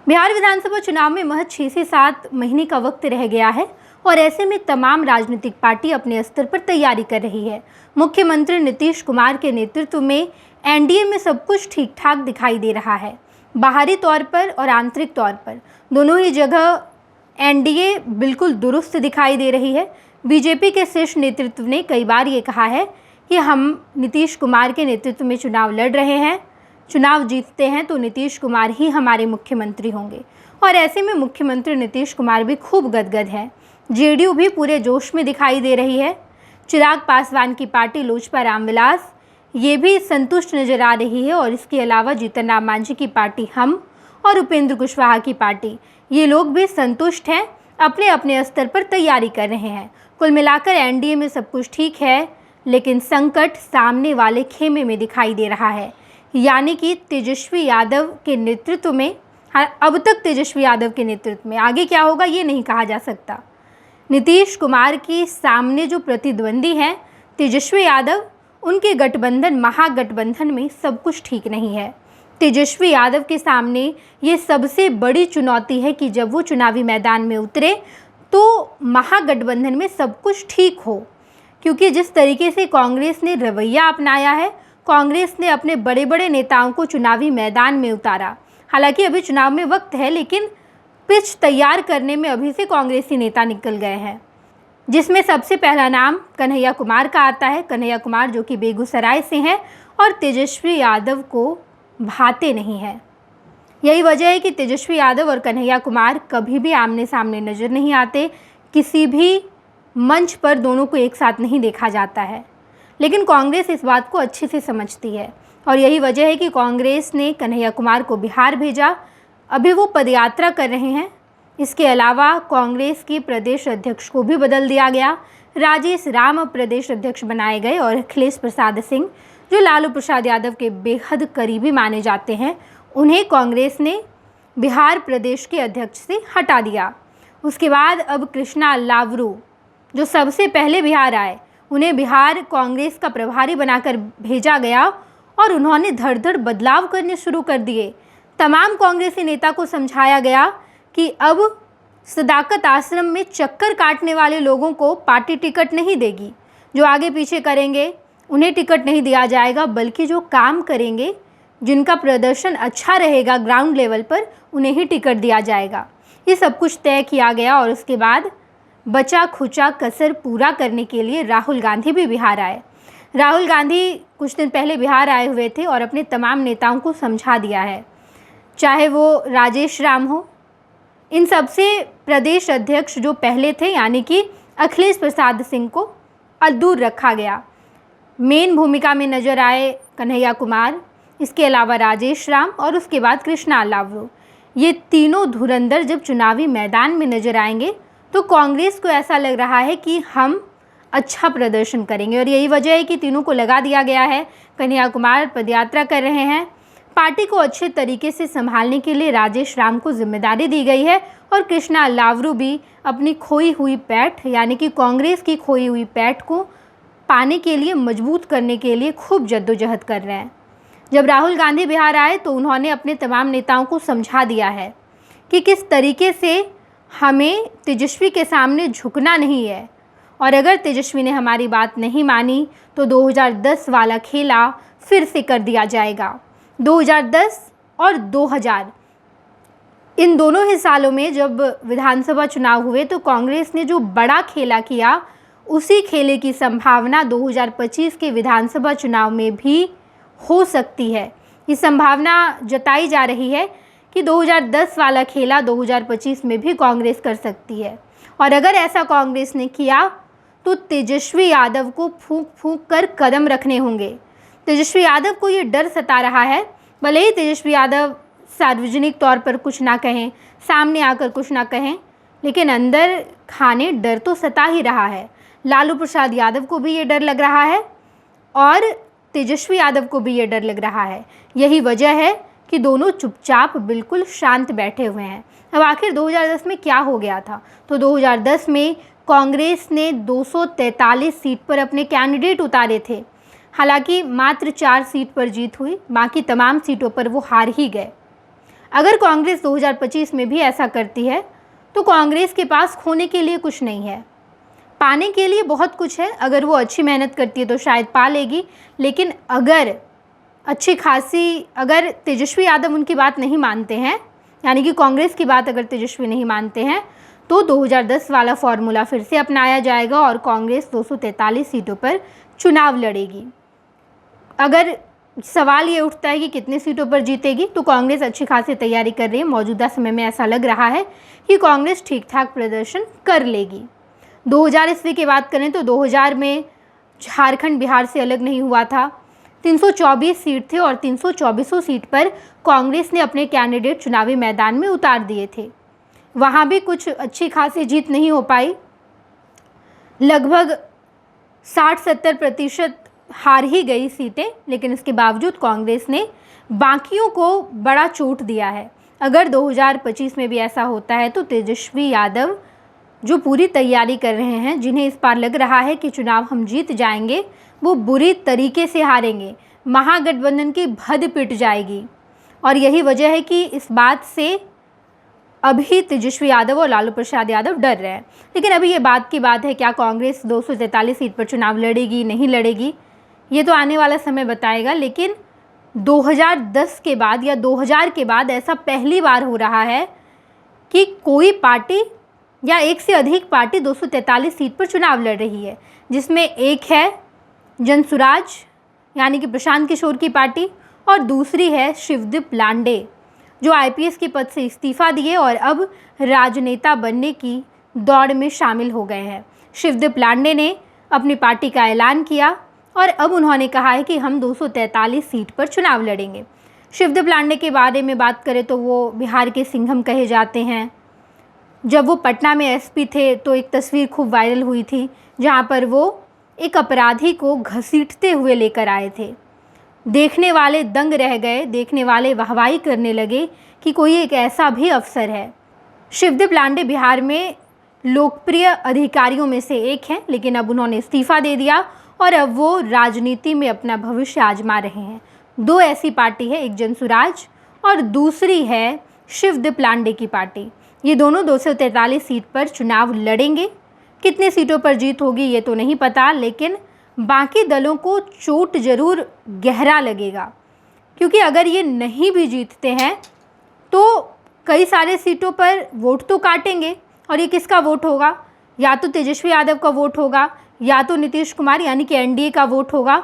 बिहार विधानसभा चुनाव में महज 6 से 7 महीने का वक्त रह गया है और ऐसे में तमाम राजनीतिक पार्टी अपने स्तर पर तैयारी कर रही है। मुख्यमंत्री नीतीश कुमार के नेतृत्व में एनडीए में सब कुछ ठीक ठाक दिखाई दे रहा है। बाहरी तौर पर और आंतरिक तौर पर दोनों ही जगह एनडीए बिल्कुल दुरुस्त दिखाई दे रही है। बीजेपी के शीर्ष नेतृत्व ने कई बार ये कहा है कि हम नीतीश कुमार के नेतृत्व में चुनाव लड़ रहे हैं, चुनाव जीतते हैं तो नीतीश कुमार ही हमारे मुख्यमंत्री होंगे। और ऐसे में मुख्यमंत्री नीतीश कुमार भी खूब गदगद है। जेडीयू भी पूरे जोश में दिखाई दे रही है। चिराग पासवान की पार्टी लोजपा रामविलास ये भी संतुष्ट नजर आ रही है और इसके अलावा जीतन राम मांझी की पार्टी हम और उपेंद्र कुशवाहा की पार्टी ये लोग भी संतुष्ट हैं, अपने अपने स्तर पर तैयारी कर रहे हैं। कुल मिलाकर एनडीए में सब कुछ ठीक है, लेकिन संकट सामने वाले खेमे में दिखाई दे रहा है, यानी कि तेजस्वी यादव के नेतृत्व में। अब तक तेजस्वी यादव के नेतृत्व में, आगे क्या होगा ये नहीं कहा जा सकता। नीतीश कुमार के सामने जो प्रतिद्वंदी हैं तेजस्वी यादव, उनके गठबंधन महागठबंधन में सब कुछ ठीक नहीं है। तेजस्वी यादव के सामने ये सबसे बड़ी चुनौती है कि जब वो चुनावी मैदान में उतरे तो महागठबंधन में सब कुछ ठीक हो, क्योंकि जिस तरीके से कांग्रेस ने रवैया अपनाया है, कांग्रेस ने अपने बड़े बड़े नेताओं को चुनावी मैदान में उतारा। हालांकि अभी चुनाव में वक्त है, लेकिन पिच तैयार करने में अभी से कांग्रेसी नेता निकल गए हैं, जिसमें सबसे पहला नाम कन्हैया कुमार का आता है। कन्हैया कुमार जो कि बेगूसराय से हैं और तेजस्वी यादव को भाते नहीं हैं। यही वजह है कि तेजस्वी यादव और कन्हैया कुमार कभी भी आमने सामने नज़र नहीं आते, किसी भी मंच पर दोनों को एक साथ नहीं देखा जाता है। लेकिन कांग्रेस इस बात को अच्छे से समझती है और यही वजह है कि कांग्रेस ने कन्हैया कुमार को बिहार भेजा। अभी वो पदयात्रा कर रहे हैं। इसके अलावा कांग्रेस के प्रदेश अध्यक्ष को भी बदल दिया गया। राजेश राम प्रदेश अध्यक्ष बनाए गए और अखिलेश प्रसाद सिंह, जो लालू प्रसाद यादव के बेहद करीबी माने जाते हैं, उन्हें कांग्रेस ने बिहार प्रदेश के अध्यक्ष से हटा दिया। उसके बाद अब कृष्णा लावरू, जो सबसे पहले बिहार आए, उन्हें बिहार कांग्रेस का प्रभारी बनाकर भेजा गया और उन्होंने धड़-धड़ बदलाव करने शुरू कर दिए। तमाम कांग्रेसी नेता को समझाया गया कि अब सदाकत आश्रम में चक्कर काटने वाले लोगों को पार्टी टिकट नहीं देगी, जो आगे पीछे करेंगे उन्हें टिकट नहीं दिया जाएगा, बल्कि जो काम करेंगे, जिनका प्रदर्शन अच्छा रहेगा ग्राउंड लेवल पर, उन्हें ही टिकट दिया जाएगा। ये सब कुछ तय किया गया और उसके बाद बचा खुचा कसर पूरा करने के लिए राहुल गांधी भी बिहार आए। राहुल गांधी कुछ दिन पहले बिहार आए हुए थे और अपने तमाम नेताओं को समझा दिया है, चाहे वो राजेश राम हो, इन सबसे प्रदेश अध्यक्ष जो पहले थे यानी कि अखिलेश प्रसाद सिंह को दूर रखा गया। मेन भूमिका में नजर आए कन्हैया कुमार, इसके अलावा राजेश राम और उसके बाद कृष्णा लावरू। ये तीनों धुरंधर जब चुनावी मैदान में नजर आएंगे तो कांग्रेस को ऐसा लग रहा है कि हम अच्छा प्रदर्शन करेंगे और यही वजह है कि तीनों को लगा दिया गया है। कन्हैया कुमार पदयात्रा कर रहे हैं। पार्टी को अच्छे तरीके से संभालने के लिए राजेश राम को जिम्मेदारी दी गई है और कृष्णा लावरू भी अपनी खोई हुई पैठ यानी कि कांग्रेस की खोई हुई पैठ को पाने के लिए, मजबूत करने के लिए खूब जद्दोजहद कर रहे हैं। जब राहुल गांधी बिहार आए तो उन्होंने अपने तमाम नेताओं को समझा दिया है कि किस तरीके से हमें तेजस्वी के सामने झुकना नहीं है और अगर तेजस्वी ने हमारी बात नहीं मानी तो 2010 वाला खेला फिर से कर दिया जाएगा। 2010 और 2000 इन दोनों ही सालों में जब विधानसभा चुनाव हुए तो कांग्रेस ने जो बड़ा खेला किया, उसी खेले की संभावना 2025 के विधानसभा चुनाव में भी हो सकती है। ये संभावना जताई जा रही है कि 2010 वाला खेला 2025 में भी कांग्रेस कर सकती है और अगर ऐसा कांग्रेस ने किया तो तेजस्वी यादव को फूंक फूंक कर कदम रखने होंगे। तेजस्वी यादव को ये डर सता रहा है, भले ही तेजस्वी यादव सार्वजनिक तौर पर कुछ ना कहें, सामने आकर कुछ ना कहें, लेकिन अंदर खाने डर तो सता ही रहा है। लालू प्रसाद यादव को भी ये डर लग रहा है और तेजस्वी यादव को भी ये डर लग रहा है। यही वजह है कि दोनों चुपचाप बिल्कुल शांत बैठे हुए हैं। अब आखिर 2010 में क्या हो गया था? तो 2010 में कांग्रेस ने 243 सीट पर अपने कैंडिडेट उतारे थे। हालांकि मात्र 4 सीट पर जीत हुई, बाकी तमाम सीटों पर वो हार ही गए। अगर कांग्रेस 2025 में भी ऐसा करती है तो कांग्रेस के पास खोने के लिए कुछ नहीं है, पाने के लिए बहुत कुछ है। अगर वो अच्छी मेहनत करती है तो शायद पा लेगी, लेकिन अगर अगर तेजस्वी यादव उनकी बात नहीं मानते हैं, यानी कि कांग्रेस की बात अगर तेजस्वी नहीं मानते हैं, तो 2010 वाला फॉर्मूला फिर से अपनाया जाएगा और कांग्रेस 243 सीटों पर चुनाव लड़ेगी। अगर सवाल ये उठता है कि कितनी सीटों पर जीतेगी, तो कांग्रेस अच्छी खासी तैयारी कर रही है। मौजूदा समय में ऐसा लग रहा है कि कांग्रेस ठीक ठाक प्रदर्शन कर लेगी। 2000 ईस्वी की बात करें तो 2000 में झारखंड बिहार से अलग नहीं हुआ था। 324 सीट थे और 324 सीट पर कांग्रेस ने अपने कैंडिडेट चुनावी मैदान में उतार दिए थे। वहाँ भी कुछ अच्छी खासी जीत नहीं हो पाई, लगभग 60-70% हार ही गई सीटें, लेकिन इसके बावजूद कांग्रेस ने बाकियों को बड़ा चोट दिया है। अगर 2025 में भी ऐसा होता है तो तेजस्वी यादव जो पूरी तैयारी कर रहे हैं, जिन्हें इस बार लग रहा है कि चुनाव हम जीत जाएंगे, वो बुरी तरीके से हारेंगे। महागठबंधन की भद पिट जाएगी और यही वजह है कि इस बात से अभी तेजस्वी यादव और लालू प्रसाद यादव डर रहे हैं। लेकिन अभी ये बात की बात है, क्या कांग्रेस 243 सीट पर चुनाव लड़ेगी नहीं लड़ेगी, ये तो आने वाला समय बताएगा। लेकिन 2010 के बाद या 2000 के बाद ऐसा पहली बार हो रहा है कि कोई पार्टी या एक से अधिक पार्टी 243 सीट पर चुनाव लड़ रही है, जिसमें एक है जनसुराज यानी कि प्रशांत किशोर की पार्टी और दूसरी है शिवदीप लांडे, जो आईपीएस के पद से इस्तीफा दिए और अब राजनेता बनने की दौड़ में शामिल हो गए हैं। शिवदीप लांडे ने अपनी पार्टी का ऐलान किया और अब उन्होंने कहा है कि हम 243 सीट पर चुनाव लड़ेंगे। शिवदीप लांडे के बारे में बात करें तो वो बिहार के सिंघम कहे जाते हैं। जब वो पटना में एसपी थे तो एक तस्वीर खूब वायरल हुई थी, जहाँ पर वो एक अपराधी को घसीटते हुए लेकर आए थे। देखने वाले दंग रह गए, देखने वाले वाहवाही करने लगे कि कोई एक ऐसा भी अफसर है। शिवदीप लांडे बिहार में लोकप्रिय अधिकारियों में से एक हैं, लेकिन अब उन्होंने इस्तीफा दे दिया और अब वो राजनीति में अपना भविष्य आजमा रहे हैं। दो ऐसी पार्टी है, एक जनसुराज और दूसरी है शिवदीप लांडे की पार्टी। ये दोनों 243 सीट पर चुनाव लड़ेंगे। कितनी सीटों पर जीत होगी ये तो नहीं पता, लेकिन बाकी दलों को चोट जरूर गहरा लगेगा, क्योंकि अगर ये नहीं भी जीतते हैं तो कई सारे सीटों पर वोट तो काटेंगे। और ये किसका वोट होगा? या तो तेजस्वी यादव का वोट होगा या तो नीतीश कुमार यानी कि एनडीए का वोट होगा।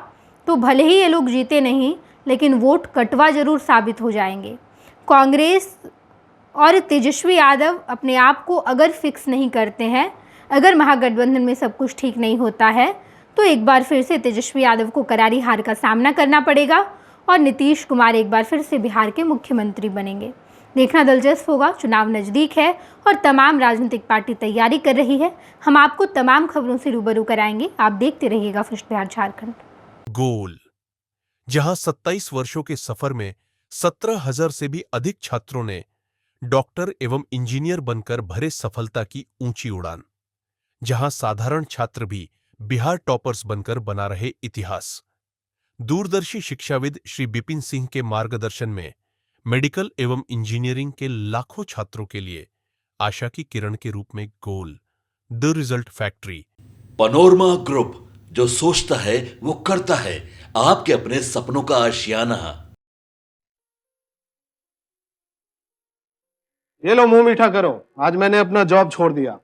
तो भले ही ये लोग जीते नहीं, लेकिन वोट कटवा जरूर साबित हो जाएंगे। कांग्रेस और तेजस्वी यादव अपने आप को अगर फिक्स नहीं करते हैं, अगर महागठबंधन में सब कुछ ठीक नहीं होता है, तो एक बार फिर से तेजस्वी यादव को करारी हार का सामना करना पड़ेगा और नीतीश कुमार एक बार फिर से बिहार के मुख्यमंत्री बनेंगे। देखना दिलचस्प होगा। चुनाव नज़दीक है और तमाम राजनीतिक पार्टी तैयारी कर रही है। हम आपको तमाम खबरों से रूबरू कराएंगे। आप देखते रहिएगा फर्स्ट बिहार झारखंड। गोल, जहां 27 वर्षों के सफर में 17,000 से भी अधिक छात्रों ने डॉक्टर एवं इंजीनियर बनकर भरे सफलता की ऊंची उड़ान, जहां साधारण छात्र भी बिहार टॉपर्स बनकर बना रहे इतिहास। दूरदर्शी शिक्षाविद श्री बिपिन सिंह के मार्गदर्शन में मेडिकल एवं इंजीनियरिंग के लाखों छात्रों के लिए आशा की किरण के रूप में गोल, the result factory. Panorama group, जो सोचता है वो करता है। आपके अपने सपनों का आशियाना। ये लो, मुंह मीठा करो। आज मैंने अपना जॉब छोड़ दिया,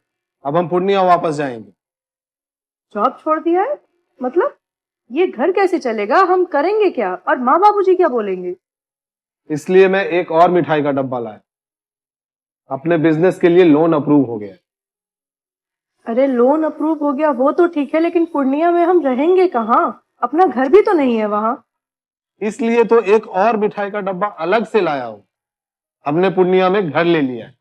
अब हम पूर्णिया वापस जाएंगे। जॉब छोड़ दिया है? मतलब ये घर कैसे चलेगा? हम करेंगे क्या? और माँ बाबूजी क्या बोलेंगे? इसलिए मैं एक और मिठाई का डब्बा लाया। अपने बिजनेस के लिए लोन अप्रूव हो गया। अरे लोन अप्रूव हो गया वो तो ठीक है, लेकिन पूर्णिया में हम रहेंगे कहाँ? अपना घर भी तो नहीं है वहाँ। इसलिए तो एक और मिठाई का डब्बा अलग से लाया हूँ। हमने पूर्णिया में घर ले लिया है,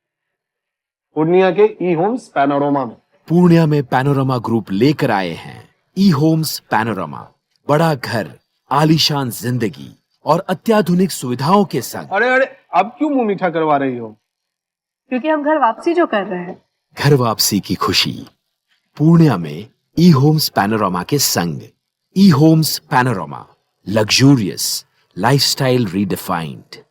पूर्णिया के ई होम्स पैनोरमा में। पूर्णिया में पैनोरमा ग्रुप लेकर आए हैं ई होम्स पैनोरमा। बड़ा घर, आलीशान जिंदगी और अत्याधुनिक सुविधाओं के संग। अरे अरे, अब क्यों मुंह मीठा करवा रही हो? क्योंकि हम घर वापसी जो कर रहे हैं। घर वापसी की खुशी पूर्णिया में ई होम्स पैनोरमा के संग। E Homes Panorama, luxurious lifestyle redefined.